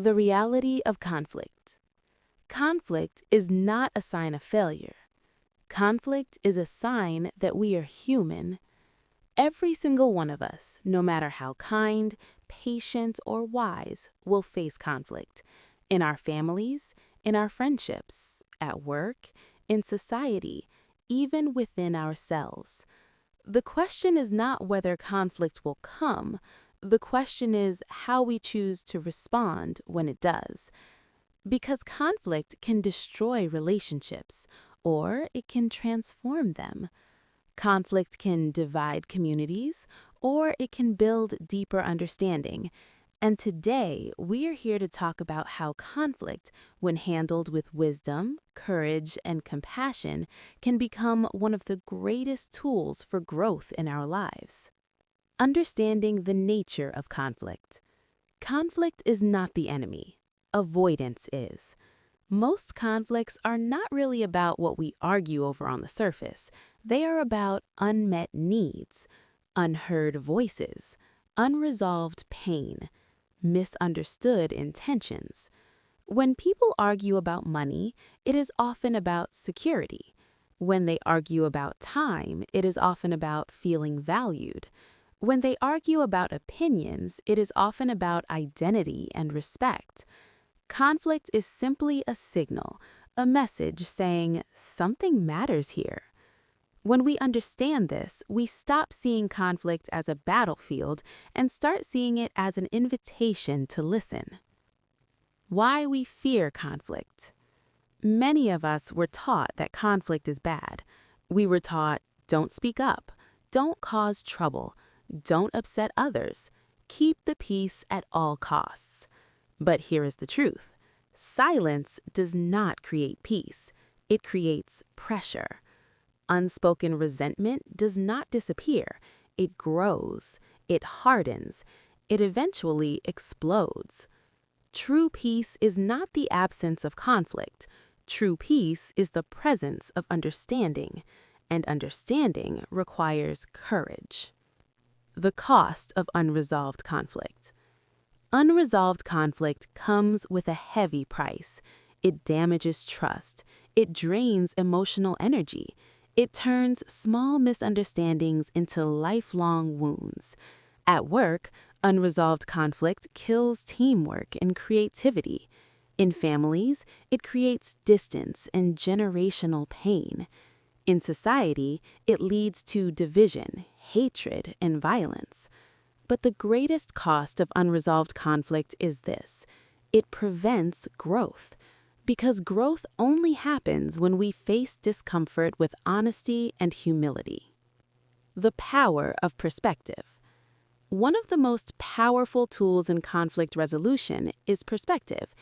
The reality of conflict. Conflict is not a sign of failure. Conflict is a sign that we are human. Every single one of us, no matter how kind, patient, or wise, will face conflict. In our families, in our friendships, at work, in society, even within ourselves. The question is not whether conflict will come. The question is how we choose to respond when it does. Because conflict can destroy relationships, or it can transform them. Conflict can divide communities, or it can build deeper understanding. And today, we are here to talk about how conflict, when handled with wisdom, courage, and compassion, can become one of the greatest tools for growth in our lives. Understanding the nature of conflict. Conflict is not the enemy. Avoidance is. Most conflicts are not really about what we argue over on the surface. They are about unmet needs, unheard voices, unresolved pain, misunderstood intentions. When people argue about money, it is often about security. When they argue about time, it is often about feeling valued. When they argue about opinions, it is often about identity and respect. Conflict is simply a signal, a message saying something matters here. When we understand this, we stop seeing conflict as a battlefield and start seeing it as an invitation to listen. Why we fear conflict. Many of us were taught that conflict is bad. We were taught, don't speak up, don't cause trouble, don't upset others, keep the peace at all costs. But here is the truth. Silence does not create peace. It creates pressure. Unspoken resentment does not disappear. It grows. It hardens. It eventually explodes. True peace is not the absence of conflict. True peace is the presence of understanding, and understanding requires courage. The cost of unresolved conflict. Unresolved conflict comes with a heavy price. It damages trust. It drains emotional energy. It turns small misunderstandings into lifelong wounds. At work, unresolved conflict kills teamwork and creativity. In families, it creates distance and generational pain. In society, it leads to division, hatred, and violence. But the greatest cost of unresolved conflict is this: it prevents growth. Because growth only happens when we face discomfort with honesty and humility. The power of perspective. One of the most powerful tools in conflict resolution is perspective.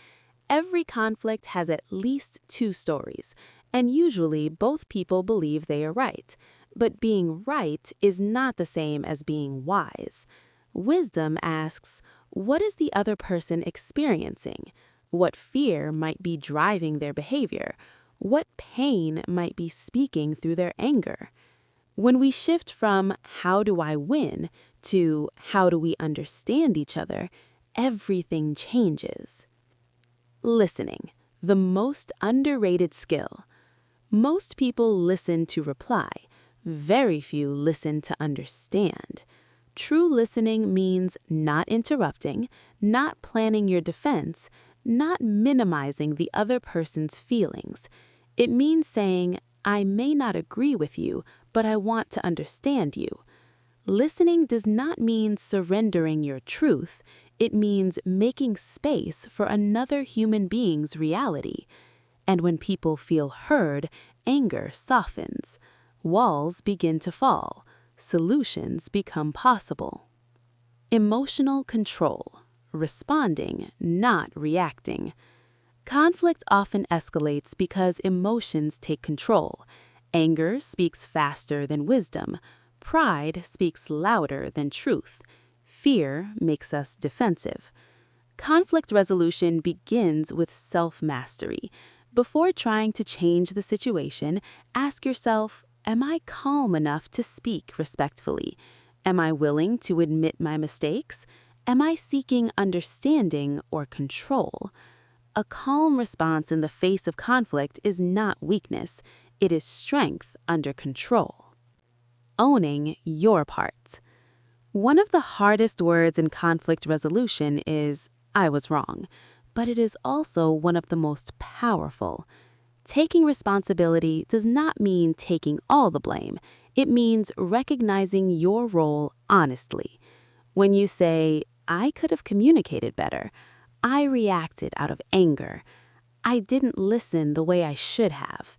Every conflict has at least two stories, and usually both people believe they are right. But being right is not the same as being wise. Wisdom asks, what is the other person experiencing? What fear might be driving their behavior? What pain might be speaking through their anger? When we shift from how do I win to how do we understand each other, everything changes. Listening, the most underrated skill. Most people listen to reply. Very few listen to understand. True listening means not interrupting, not planning your defense, not minimizing the other person's feelings. It means saying, I may not agree with you, but I want to understand you. Listening does not mean surrendering your truth. It means making space for another human being's reality. And when people feel heard, anger softens. Walls begin to fall. Solutions become possible. Emotional control. Responding, not reacting. Conflict often escalates because emotions take control. Anger speaks faster than wisdom. Pride speaks louder than truth. Fear makes us defensive. Conflict resolution begins with self-mastery. Before trying to change the situation, ask yourself, am I calm enough to speak respectfully? Am I willing to admit my mistakes? Am I seeking understanding or control? A calm response in the face of conflict is not weakness, it is strength under control. Owning your part. One of the hardest words in conflict resolution is, "I was wrong," but it is also one of the most powerful. Taking responsibility does not mean taking all the blame. It means recognizing your role honestly. When you say, "I could have communicated better," "I reacted out of anger," "I didn't listen the way I should have,"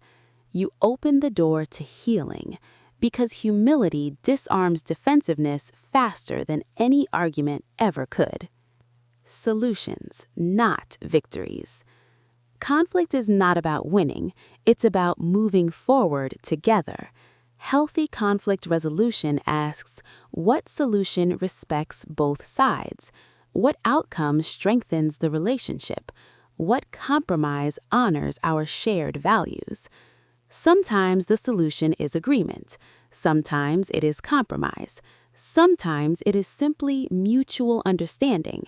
you open the door to healing, because humility disarms defensiveness faster than any argument ever could. Solutions, not victories. Conflict is not about winning, it's about moving forward together. Healthy conflict resolution asks, what solution respects both sides? What outcome strengthens the relationship? What compromise honors our shared values? Sometimes the solution is agreement. Sometimes it is compromise. Sometimes it is simply mutual understanding.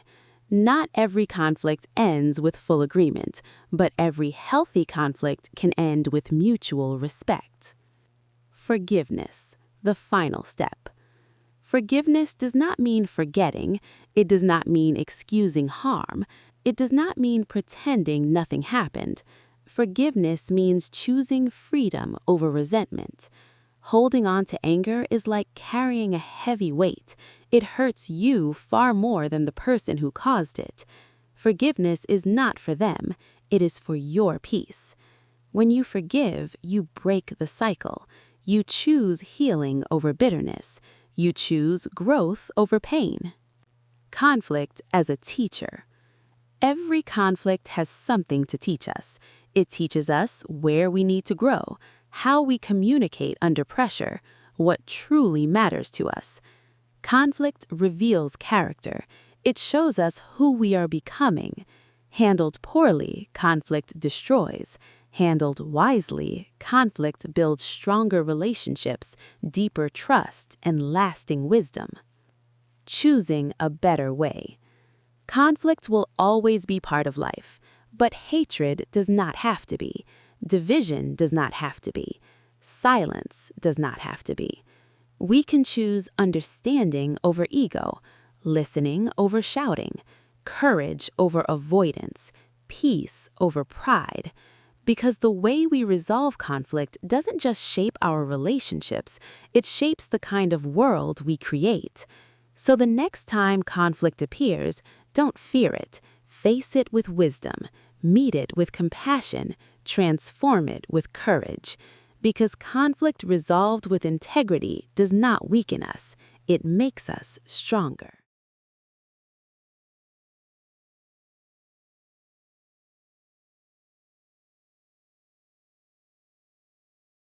Not every conflict ends with full agreement, but every healthy conflict can end with mutual respect. Forgiveness, the final step. Forgiveness does not mean forgetting. It does not mean excusing harm. It does not mean pretending nothing happened. Forgiveness means choosing freedom over resentment. Holding on to anger is like carrying a heavy weight. It hurts you far more than the person who caused it. Forgiveness is not for them. It is for your peace. When you forgive, you break the cycle. You choose healing over bitterness. You choose growth over pain. Conflict as a teacher. Every conflict has something to teach us. It teaches us where we need to grow, how we communicate under pressure, what truly matters to us. Conflict reveals character. It shows us who we are becoming. Handled poorly, conflict destroys. Handled wisely, conflict builds stronger relationships, deeper trust, and lasting wisdom. Choosing a better way. Conflict will always be part of life, but hatred does not have to be. Division does not have to be. Silence does not have to be. We can choose understanding over ego, listening over shouting, courage over avoidance, peace over pride. Because the way we resolve conflict doesn't just shape our relationships, it shapes the kind of world we create. So the next time conflict appears, don't fear it. Face it with wisdom. Meet it with compassion. Transform it with courage. Because conflict resolved with integrity does not weaken us. It makes us stronger.